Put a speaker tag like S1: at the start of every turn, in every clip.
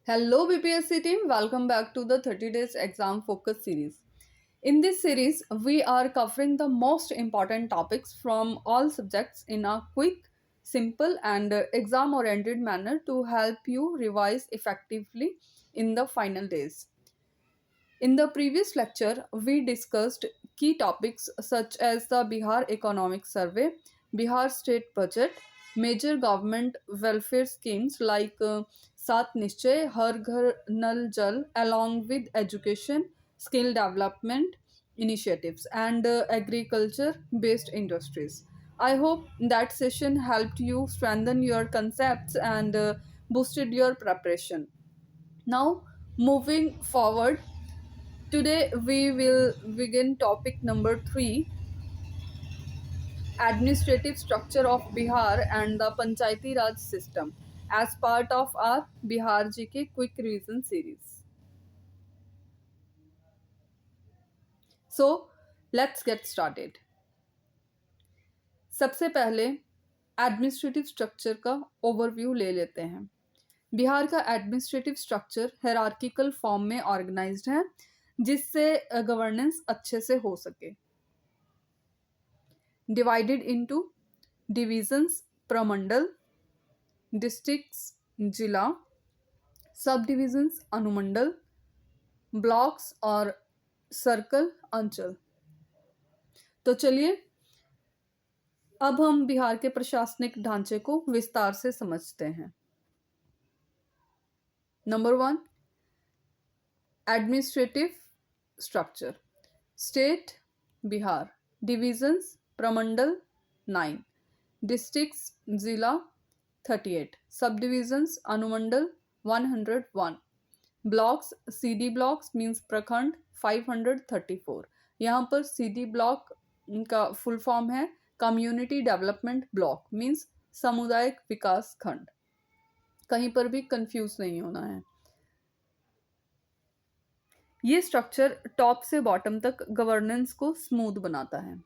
S1: Hello BPSC team, welcome back to the 30 days exam focus series. In this series, we are covering the most important topics from all subjects in a quick, simple and exam oriented manner to help you revise effectively in the final days. In the previous lecture, we discussed key topics such as the Bihar Economic Survey, Bihar State Budget, major government welfare schemes like Sat Nischay, Har Ghar Nal Jal, along with education, skill development initiatives, and agriculture based industries. I hope that session helped you strengthen your concepts and boosted your preparation. Now, moving forward, today we will begin topic number 3, administrative structure of Bihar and the Panchayati Raj system, as part of our Bihar GK quick revision series. So let's get started. सबसे पहले administrative structure का overview ले लेते हैं। बिहार का administrative structure hierarchical form में organised है, जिससे गवर्नेंस अच्छे से हो सके। डिवाइडेड इनटू डिविजन्स प्रमंडल, डिस्ट्रिक्ट्स जिला, सब डिविजन्स अनुमंडल, ब्लॉक्स और सर्कल अंचल। तो चलिए अब हम बिहार के प्रशासनिक ढांचे को विस्तार से समझते हैं। Number 1, administrative structure. State Bihar, divisions प्रमंडल 9, डिस्ट्रिक्ट्स जिला 38, सब डिविजन्स अनुमंडल 101, ब्लॉक्स सीडी ब्लॉक्स मीन्स प्रखंड 534। यहाँ पर सीडी ब्लॉक का फुल फॉर्म है कम्युनिटी डेवलपमेंट ब्लॉक मीन्स सामुदायिक विकास खंड। कहीं पर भी कंफ्यूज नहीं होना है। ये स्ट्रक्चर टॉप से बॉटम तक गवर्नेंस को स्मूथ बनाता है।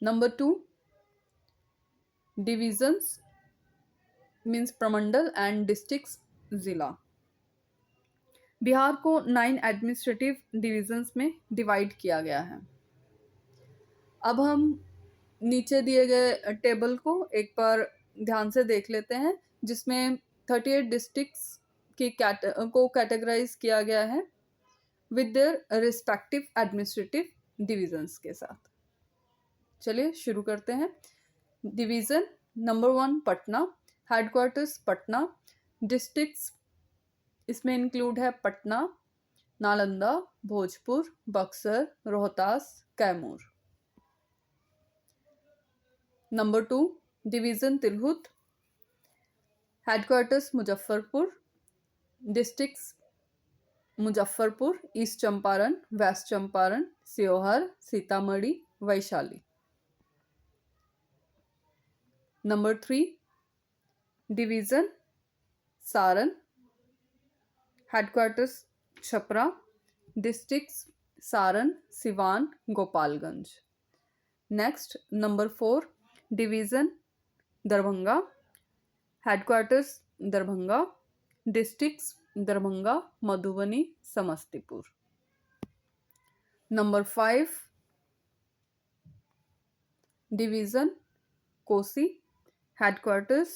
S1: नंबर 2, डिविजन्स मीन्स प्रमंडल एंड डिस्ट्रिक्ट्स जिला। बिहार को 9 एडमिनिस्ट्रेटिव डिविजन्स में डिवाइड किया गया है। अब हम नीचे दिए गए टेबल को एक बार ध्यान से देख लेते हैं, जिसमें 38 डिस्ट्रिक्ट्स को कैटेगराइज किया गया है with their respective administrative divisions के साथ। चलिए शुरू करते हैं। Division number 1 Patna, headquarters Patna, districts इसमें इंक्लूड है Patna, Nalanda, Bhojpur, Buxar, Rohtas, Kaimur. Number 2 division Tirhut, headquarters Muzaffarpur, districts Muzaffarpur, east Champaran, west Champaran, Sehore, Sitamarhi, Vaishali. Number 3 division Saran, headquarters Chhapra, districts Saran, Siwan, Gopalganj. Next number 4 division Darbhanga, headquarters Darbhanga, districts Darbhanga, Madhubani, Samastipur. Number 5 division Kosi, headquarters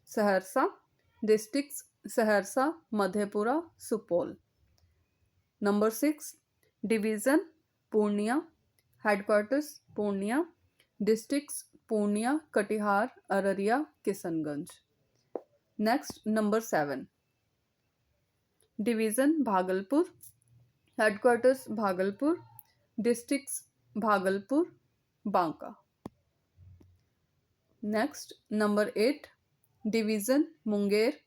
S1: Saharsa, districts Saharsa, Madhepura, Supaul. Number 6 division Purnia, headquarters Purnia, districts Purnia, Katihar, Araria, Kishanganj. Next number 7 division Bhagalpur, headquarters Bhagalpur, districts Bhagalpur, Banka. Next number 8 division Munger,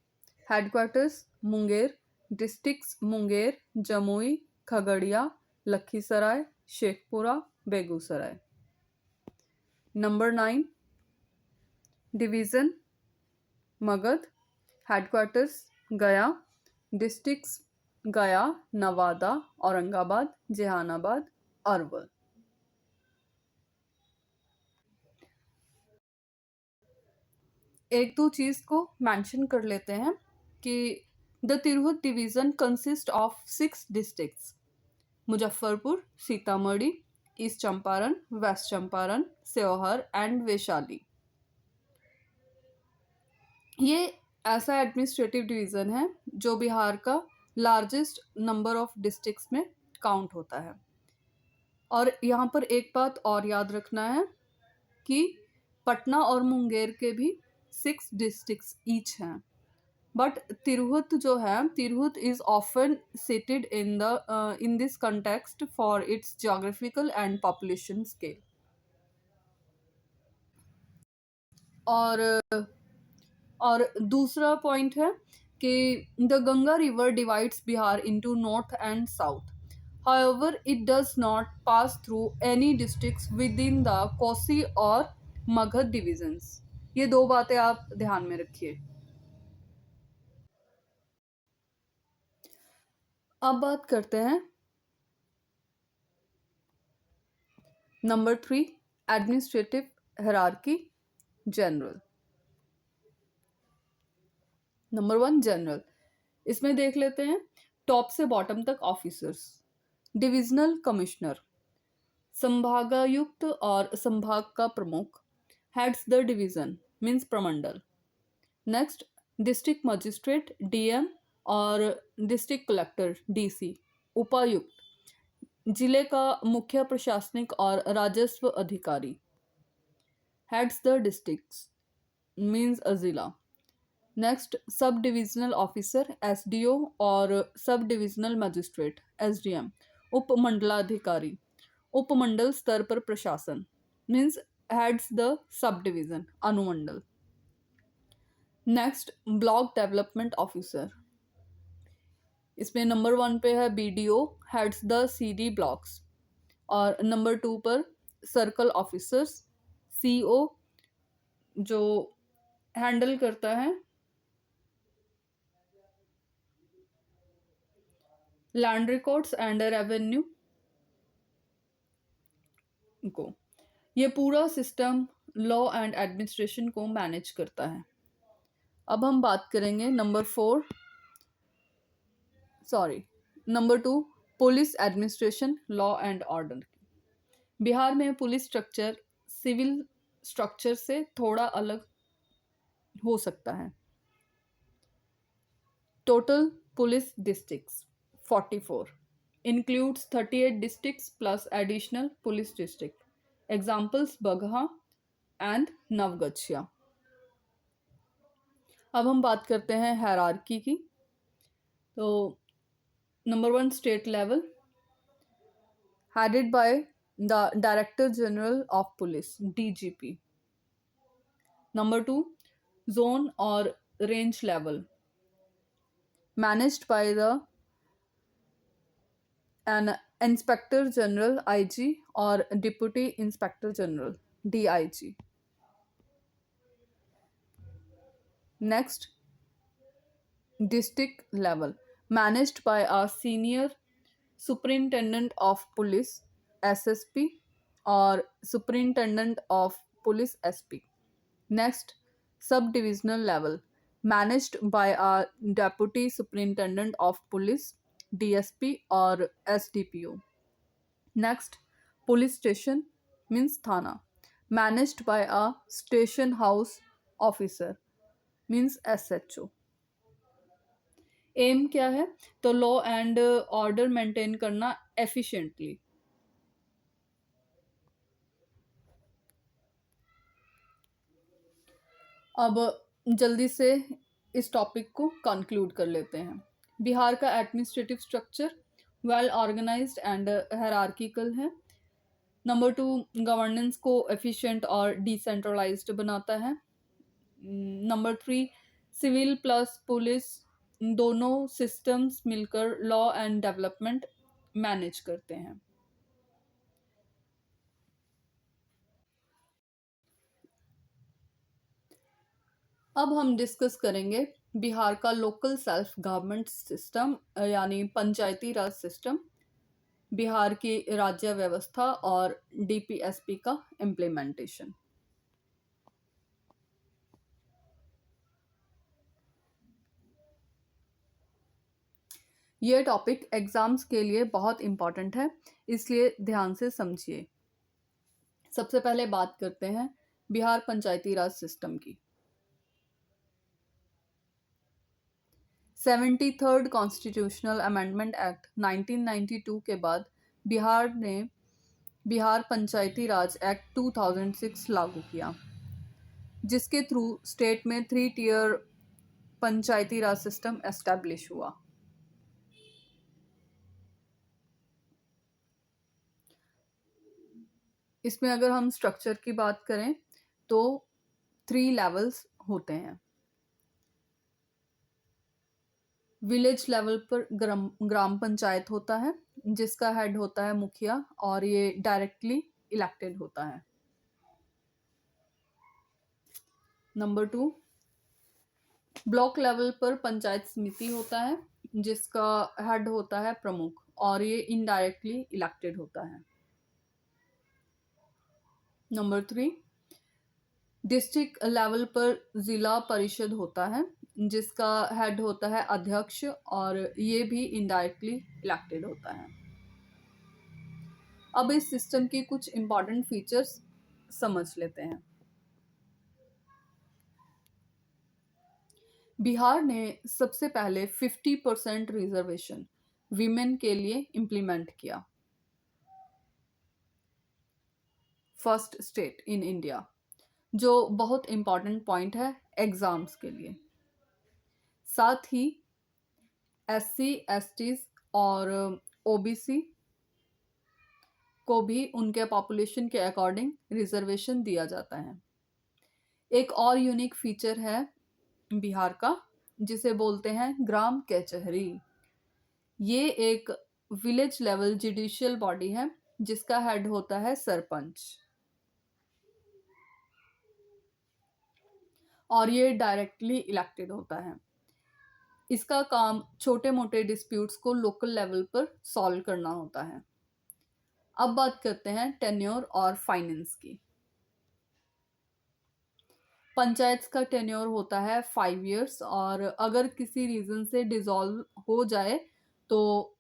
S1: headquarters Munger, districts Munger, Jamui, Khagaria, Lakhisarai, Sheikhpura, Begusarai. Number 9 division Magadh, headquarters गया, districts गया, नवादा, औरंगाबाद, जहानाबाद, अरवल। एक दो चीज़ को mention कर लेते हैं कि the Tirhut division consist of 6 districts: Muzaffarpur, Sitamarhi, east Champaran, west Champaran, Sheohar and Vaishali. ये ऐसा एडमिनिस्ट्रेटिव डिवीज़न है जो बिहार का लार्जेस्ट नंबर ऑफ डिस्ट्रिक्ट्स में काउंट होता है। और यहाँ पर एक बात और याद रखना है कि पटना और मुंगेर के भी 6 डिस्ट्रिक्ट्स ईच हैं, बट तिरहुत जो है, Tirhut is often seated in this context for its geographical and population scale. और और दूसरा पॉइंट है कि the Ganga river divides Bihar into north and south. However, it does not pass through any districts within the Kosi और Magadh divisions। ये दो बातें आप ध्यान में रखिए। अब बात करते हैं number 3, administrative hierarchy general. Number 1 general, इसमें देख लेते हैं टॉप से बॉटम तक ऑफिसर्स। डिविजनल कमिश्नर, संभागायुक्त और संभाग का प्रमुख, हेड्स द डिवीजन मीन्स प्रमंडल। नेक्स्ट, डिस्ट्रिक्ट मजिस्ट्रेट डीएम और डिस्ट्रिक्ट कलेक्टर डीसी, उपायुक्त, जिले का मुख्य प्रशासनिक और राजस्व अधिकारी, हेड्स द डिस्ट्रिक्ट्स मीन्स अ जिला। Next, sub divisional officer SDO और सब डिविजनल मजिस्ट्रेट एसडीएम, उपमंडलाधिकारी, उपमंडल स्तर पर प्रशासन means heads the sub division अनुमंडल। नेक्स्ट, ब्लॉक डेवलपमेंट ऑफिसर, इसमें नंबर 1 पे है BDO, heads the CD blocks. और नंबर 2 पर सर्कल ऑफिसर्स, सीओ, जो हैंडल करता है लैंड रिकॉर्ड्स एंड रेवेन्यू को। ये पूरा सिस्टम लॉ एंड एडमिनिस्ट्रेशन को मैनेज करता है। अब हम बात करेंगे number 2, police administration law and order की। बिहार में पुलिस स्ट्रक्चर सिविल स्ट्रक्चर से थोड़ा अलग हो सकता है। Total police districts 44, includes 38 districts plus additional police district. Examples Bagha and Navgachia। अब हम बात करते हैं हायरार्की की। तो number 1 state level, headed by the Director General of Police DGP। Number 2 zone और range level, managed by the an inspector general IG और deputy inspector general DIG. Next, district level, managed by a senior superintendent of police SSP और superintendent of police SP. Next, sub divisional level, managed by a deputy superintendent of police DSP और SDPO. Next, police station means थाना, managed by a station house officer means SHO. Aim क्या है? तो law and order maintain करना efficiently. अब जल्दी से इस टॉपिक को कंक्लूड कर लेते हैं। बिहार का administrative structure well organised and hierarchical है। नंबर 2, गवर्नेंस को एफिशिएंट और डिसेंट्रलाइज्ड बनाता है। नंबर 3, सिविल प्लस पुलिस दोनों सिस्टम्स मिलकर लॉ एंड डेवलपमेंट मैनेज करते हैं। अब हम डिस्कस करेंगे बिहार का लोकल सेल्फ गवर्नमेंट सिस्टम यानी पंचायती राज सिस्टम, बिहार की राज्य व्यवस्था और डीपीएसपी का इम्प्लीमेंटेशन। ये टॉपिक एग्जाम्स के लिए बहुत इम्पॉर्टेंट है, इसलिए ध्यान से समझिए। सबसे पहले बात करते हैं बिहार पंचायती राज सिस्टम की। 73rd कॉन्स्टिट्यूशनल अमेंडमेंट एक्ट 1992 के बाद बिहार ने बिहार पंचायती राज एक्ट 2006 लागू किया, जिसके थ्रू स्टेट में 3 टियर पंचायती राज सिस्टम एस्टैब्लिश हुआ। इसमें अगर हम स्ट्रक्चर की बात करें तो 3 लेवल्स होते हैं। विलेज लेवल पर ग्राम पंचायत होता है, जिसका हेड होता है मुखिया और ये डायरेक्टली इलेक्टेड होता है। नंबर 2, ब्लॉक लेवल पर पंचायत समिति होता है, जिसका हेड होता है प्रमुख और ये इनडायरेक्टली इलेक्टेड होता है। नंबर 3, डिस्ट्रिक्ट लेवल पर जिला परिषद होता है, जिसका हेड होता है अध्यक्ष और ये भी इनडायरेक्टली इलेक्टेड होता है। अब इस सिस्टम की कुछ इंपॉर्टेंट फीचर्स समझ लेते हैं। बिहार ने सबसे पहले 50% रिजर्वेशन वीमेन के लिए इम्प्लीमेंट किया, फर्स्ट स्टेट इन इंडिया, जो बहुत इम्पॉर्टेंट पॉइंट है एग्जाम्स के लिए। साथ ही SC, STs और OBC को भी उनके पॉपुलेशन के अकॉर्डिंग रिजर्वेशन दिया जाता है। एक और यूनिक फीचर है बिहार का, जिसे बोलते हैं ग्राम कचहरी। ये एक विलेज लेवल जुडिशियल बॉडी है, जिसका हेड होता है सरपंच और ये डायरेक्टली इलेक्टेड होता है। इसका काम छोटे मोटे डिस्प्यूट्स को लोकल लेवल पर सॉल्व करना होता है। अब बात करते हैं टेन्योर और फाइनेंस की। पंचायत का टेन्योर होता है 5 years और अगर किसी रीजन से डिसॉल्व हो जाए तो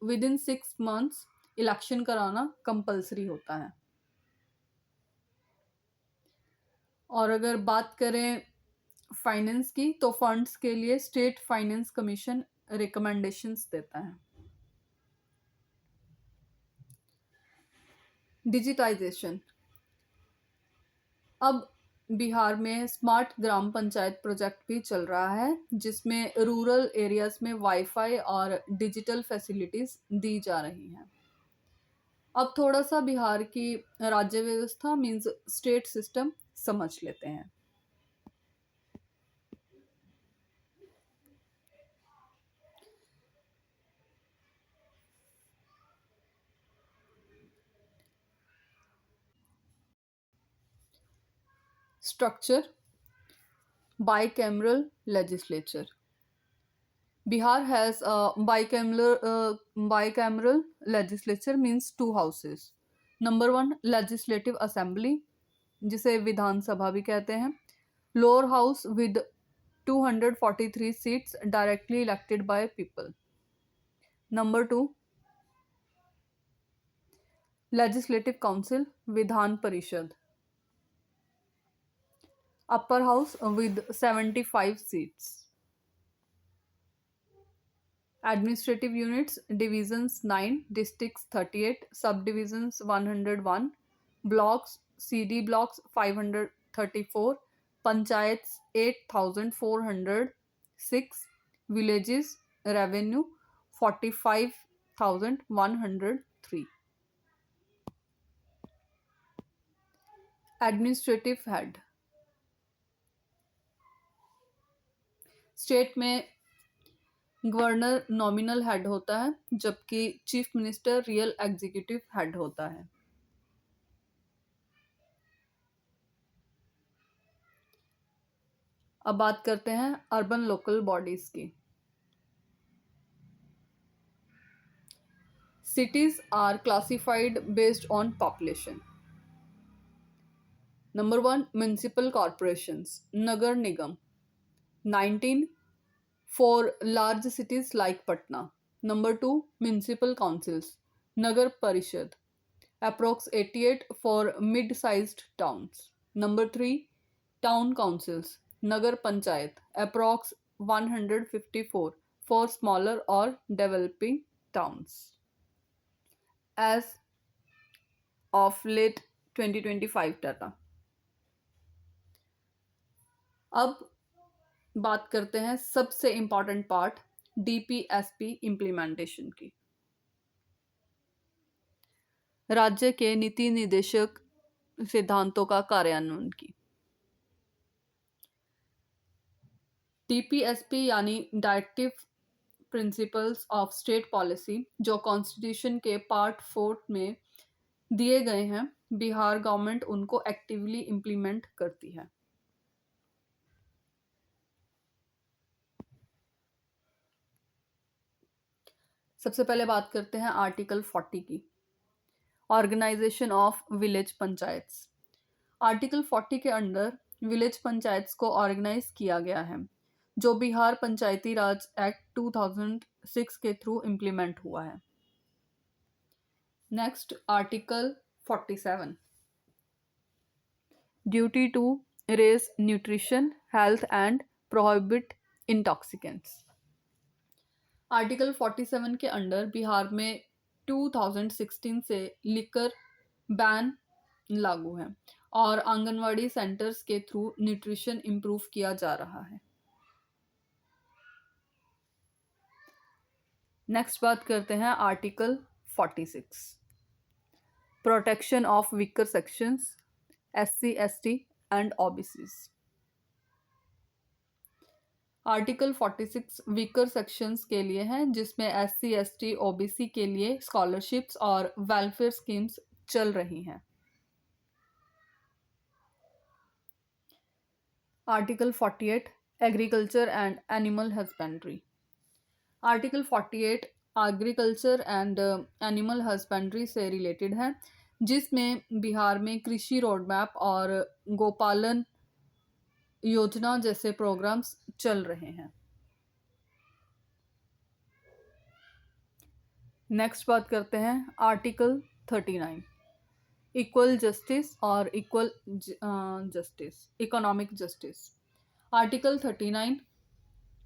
S1: विद इन 6 months इलेक्शन कराना कंपलसरी होता है। और अगर बात करें फाइनेंस की तो फंड्स के लिए स्टेट फाइनेंस कमीशन रिकमेंडेशंस देता है। डिजिटाइजेशन। अब बिहार में स्मार्ट ग्राम पंचायत प्रोजेक्ट भी चल रहा है, जिसमें रूरल एरियाज में वाईफाई और डिजिटल फैसिलिटीज दी जा रही हैं। अब थोड़ा सा बिहार की राज्य व्यवस्था मींस स्टेट सिस्टम समझ लेते हैं। Structure, bicameral legislature. Bihar has a bicameral legislature means 2 houses. Number 1, legislative assembly, जिसे विधान सभा भी कहते हैं, lower house with 243 seats directly elected by people. Number 2, legislative council, Vidhan Parishad, upper house with 75 seats. Administrative units, divisions 9, districts 38, subdivisions 101, blocks, CD blocks 534, panchayats 8406, villages, revenue 45,103. Administrative head. State में governor nominal head होता है, जबकि chief minister real executive head होता है। अब बात करते हैं अर्बन लोकल बॉडीज की। Cities are classified based on population. Number 1, municipal corporations, Nagar Nigam, 19 for large cities like Patna, Number 2, municipal councils, Nagar Parishad, approx 88 for mid-sized towns. Number 3, town councils, Nagar Panchayat, approx 154 for smaller or developing towns. As of late 2025 data. अब बात करते हैं सबसे important part DPSP implementation की। राज्य के नीति निर्देशक सिद्धांतों का कार्यान्वयन की। डीपीएसपी यानी directive principles of state policy, जो कॉन्स्टिट्यूशन के पार्ट 4 में दिए गए हैं, बिहार गवर्नमेंट उनको एक्टिवली इम्प्लीमेंट करती है। सबसे पहले बात करते हैं आर्टिकल 40 की, organisation of village panchayats. Article 40 के अंडर विलेज पंचायत्स को ऑर्गेनाइज किया गया है, जो बिहार पंचायती राज एक्ट 2006 के थ्रू इम्प्लीमेंट हुआ है। Next article 47, duty to raise nutrition, health and prohibit intoxicants. Article 47 के अंडर बिहार में 2016 से लिकर बैन लागू है और आंगनवाड़ी सेंटर्स के थ्रू न्यूट्रिशन इंप्रूव किया जा रहा है। नेक्स्ट बात करते हैं article 46, protection of weaker sections, SC, ST and OBCs। Article 46 weaker sections के लिए है, जिसमें SC, ST, OBC के लिए स्कॉलरशिप्स और वेलफेयर स्कीम्स चल रही हैं। Article 48, agriculture and animal husbandry. Article 48 agriculture and animal husbandry से रिलेटेड है, जिसमें बिहार में कृषि रोड मैप और गोपालन योजना जैसे प्रोग्राम्स चल रहे हैं। नेक्स्ट बात करते हैं आर्टिकल 39, इक्वल जस्टिस और equal justice, economic justice. Article 39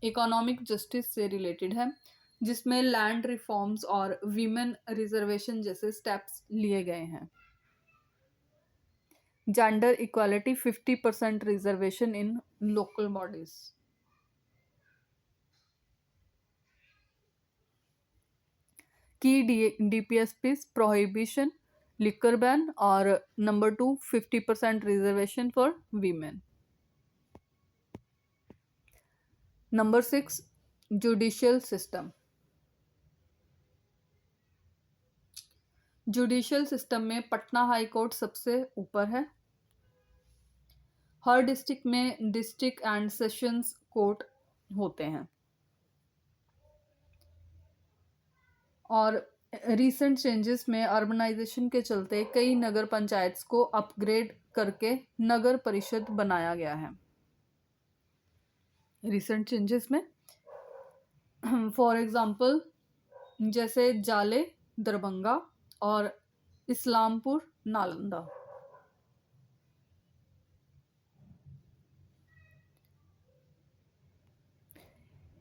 S1: economic justice से रिलेटेड है, जिसमें लैंड रिफॉर्म्स और वीमेन रिजर्वेशन जैसे स्टेप्स लिए गए हैं। जेंडर इक्वालिटी, 50% रिजर्वेशन इन लोकल बॉडीज। की DPSPs, प्रोहिबिशन, लिकर बैन और number 2, 50% reservation for women. Number 6, judicial system. Judicial system में पटना हाई कोर्ट सबसे ऊपर है। हर डिस्ट्रिक्ट में डिस्ट्रिक्ट एंड सेशंस कोर्ट होते हैं और रीसेंट चेंजेस में अर्बनाइजेशन के चलते कई नगर पंचायत को अपग्रेड करके नगर परिषद बनाया गया है। रिसेंट चेंजेस में फॉर एग्जांपल जैसे जाले दरभंगा और इस्लामपुर नालंदा।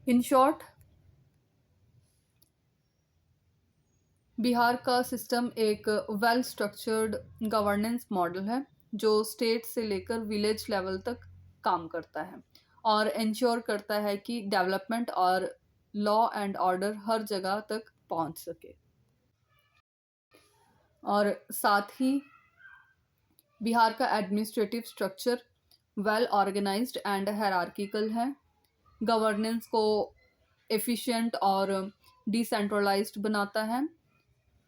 S1: इन शॉर्ट, बिहार का सिस्टम एक वेल स्ट्रक्चर्ड गवर्नेंस मॉडल है, जो स्टेट से लेकर विलेज लेवल तक काम करता है और इंश्योर करता है कि डेवलपमेंट और लॉ एंड ऑर्डर हर जगह तक पहुंच सके। और साथ ही बिहार का administrative structure well organised and hierarchical है, गवर्नेंस को एफिशिएंट और डिसेंट्रलाइज्ड बनाता है।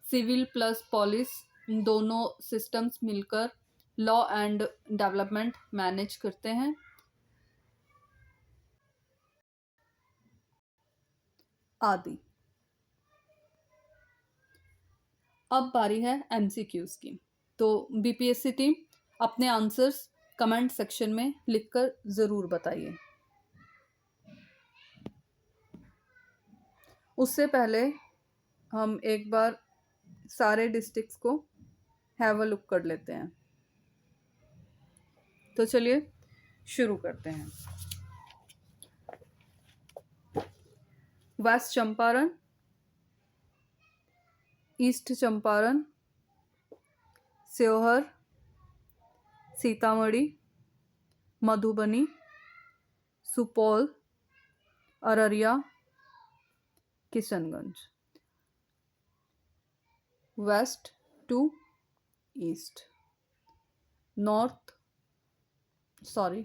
S1: सिविल प्लस पुलिस दोनों सिस्टम्स मिलकर लॉ एंड डेवलपमेंट मैनेज करते हैं। आदि। अब बारी है MCQs की, तो BPSC टीम अपने आंसर्स कमेंट सेक्शन में लिखकर ज़रूर बताइए। उससे पहले हम एक बार सारे डिस्ट्रिक्ट्स को हैव अ लुक कर लेते हैं। तो चलिए शुरू करते हैं। West Champaran, east Champaran, Sheohar, Sitamarhi, Madhubani, Supaul, Araria, Kishanganj. West to east, north, sorry,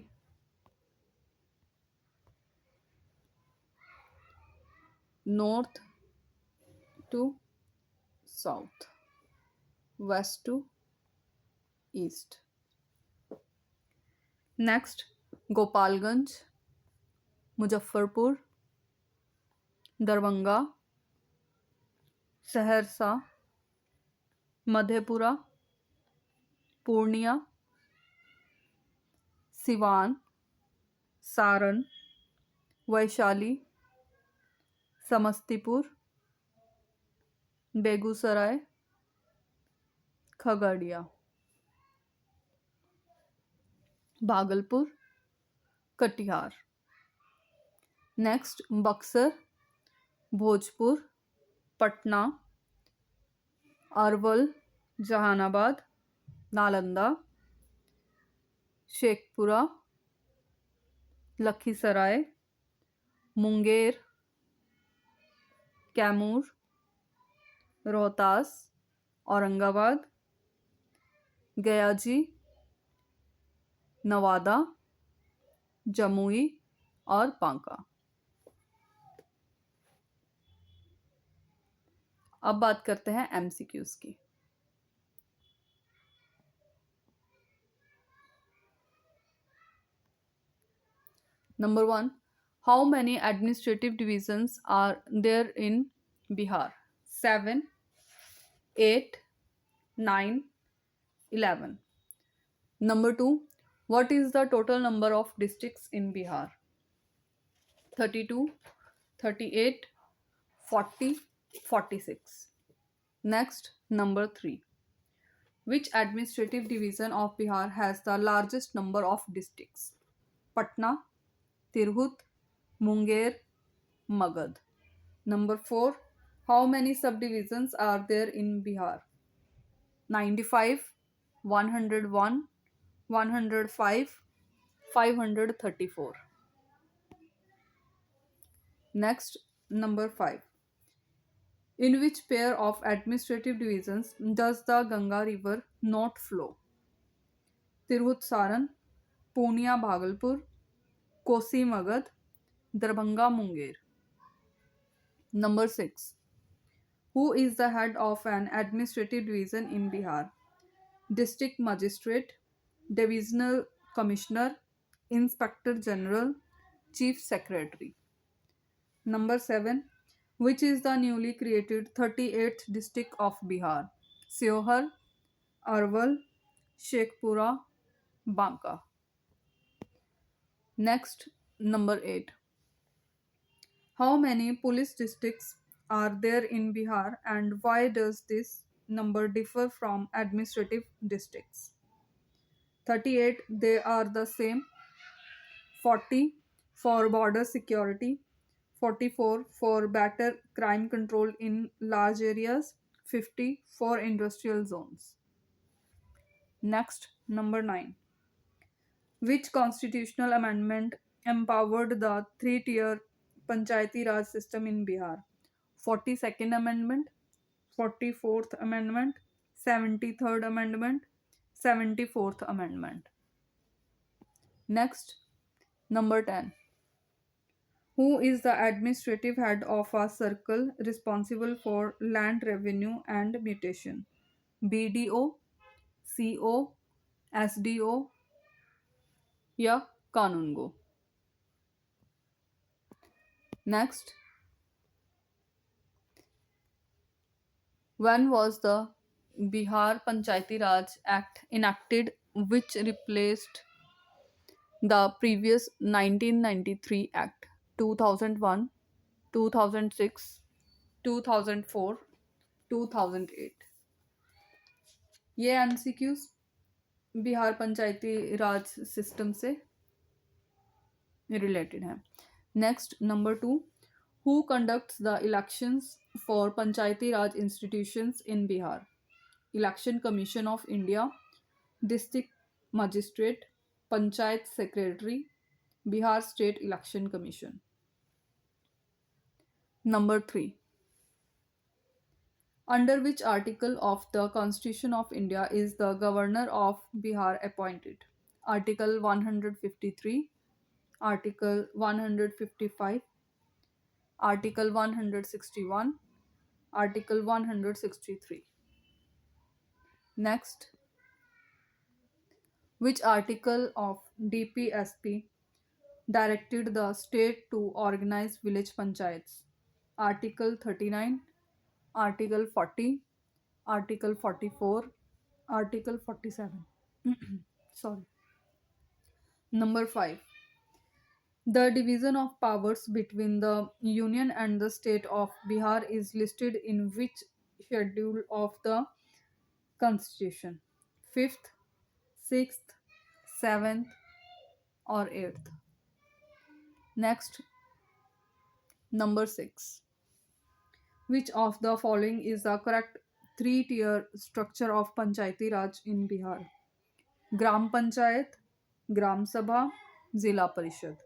S1: north to south, west to east. Next, Gopalganj, Muzaffarpur, Darbhanga, Saharsa, Madhepura, Purnia, Siwan, Saran, Vaishali, Samastipur, Begusarai, Khagaria, Bhagalpur, Katihar. Next, Buxar, Bhojpur, Patna, Arwal, Jehanabad, Nalanda, Sheikhpura, Lakhisarai, Munger, Kaimur, Rohtas, Aurangabad, Gayaji, Nawada, Jamui और बांका। अब बात करते हैं एमसीक्यूज की। Number 1, how many administrative divisions are there in Bihar? 7, 8, 9, 11. Number 2, what is the total number of districts in Bihar? 32, 38, 40, 46. Next, number 3. Which administrative division of Bihar has the largest number of districts? Patna, Tirhut, Munger, Magad. Number 4. How many subdivisions are there in Bihar? 95, 101, 105, 534. Next, number 5. In which pair of administrative divisions does the Ganga River not flow? Tirhut Saran, Purnia Bhagalpur, Kosi Magad, Darbhanga Munger. Number 6. Who is the head of an administrative division in Bihar? District Magistrate, Divisional Commissioner, Inspector General, Chief Secretary. Number 7. Which is the newly created 38th district of Bihar? Seohar, Arwal, Shekhpura, Banka. Next, number 8. How many police districts are there in Bihar and why does this number differ from administrative districts? 38, they are the same. 40 for border security. 44 for better crime control in large areas. 50 for industrial zones. Next, number 9. Which constitutional amendment empowered the three-tier Panchayati Raj system in Bihar? 42nd Amendment, 44th Amendment, 73rd Amendment, 74th Amendment. Next, number 10. Who is the administrative head of a circle responsible for land revenue and mutation? BDO, CO, SDO या कानूनगो. Next, when was the Bihar Panchayati Raj Act enacted, which replaced the previous 1993 Act? 2001, 2006, 2004, 2008। ये MCQs Bihar पंचायती राज system से related है। Next number 2, who conducts the elections for Panchayati Raj institutions in Bihar? Election commission of India, district magistrate, panchayat secretary, Bihar state election commission. Number 3, under which article of the Constitution of India is the Governor of Bihar appointed? Article 153, Article 155, Article 161, Article 163. Next, which article of DPSP directed the state to organize village panchayats? Article 39, Article 40, Article 44, Article 47. Sorry. Number 5. The division of powers between the Union and the state of Bihar is listed in which schedule of the Constitution? Fifth, sixth, seventh, or eighth? Next, number 6. Which of the following is the correct three-tier structure of Panchayati Raj in Bihar? Gram Panchayat, Gram Sabha, Zila Parishad.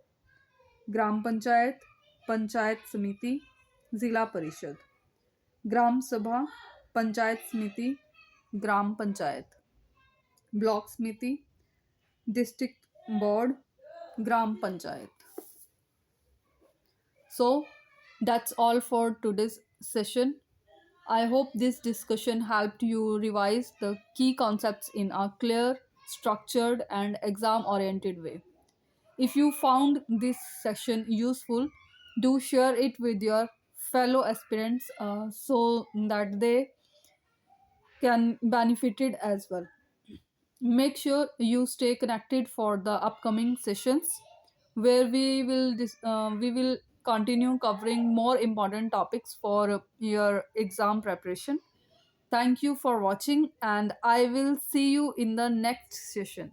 S1: ग्राम पंचायत, पंचायत समिति, जिला परिषद. ग्राम सभा, पंचायत समिति, ग्राम panchayat. Block समिति, district board, gram panchayat. So that's all for today's session. I hope this discussion helped you revise the key concepts in a clear, structured, and exam oriented way. If you found this session useful, do share it with your fellow aspirants so that they can benefit it as well. Make sure you stay connected for the upcoming sessions where we will continue covering more important topics for your exam preparation. Thank you for watching, and I will see you in the next session.